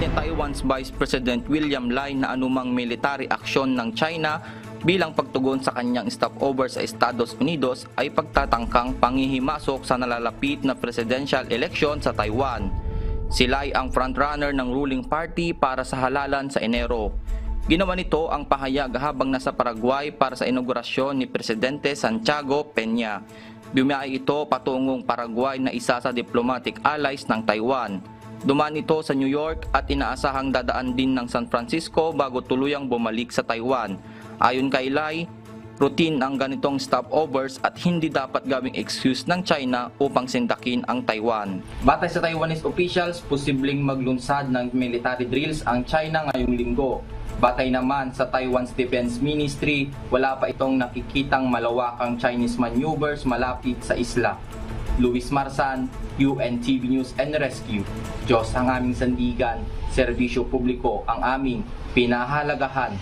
ni Taiwan's Vice President William Lai na anumang military aksyon ng China bilang pagtugon sa kanyang stopover sa Estados Unidos ay pagtatangkang panghihimasok sa nalalapit na presidential election sa Taiwan. Si Lai ang frontrunner ng ruling party para sa halalan sa Enero. Ginawa nito ang pahayag habang nasa Paraguay para sa inaugurasyon ni Presidente Santiago Peña. Bumiyahe ito patungong Paraguay na isa sa diplomatic allies ng Taiwan. Dumaan ito sa New York at inaasahang dadaan din ng San Francisco bago tuluyang bumalik sa Taiwan. Ayon kay Lai, routine ang ganitong stopovers at hindi dapat gawing excuse ng China upang sindakin ang Taiwan. Batay sa Taiwanese officials, posibleng maglunsad ng military drills ang China ngayong linggo. Batay naman sa Taiwan's Defense Ministry, wala pa itong nakikitang malawakang Chinese maneuvers malapit sa isla. Luis Marsan, UNTV News and Rescue. Diyos ang aming sandigan, serbisyo publiko ang aming pinahalagahan.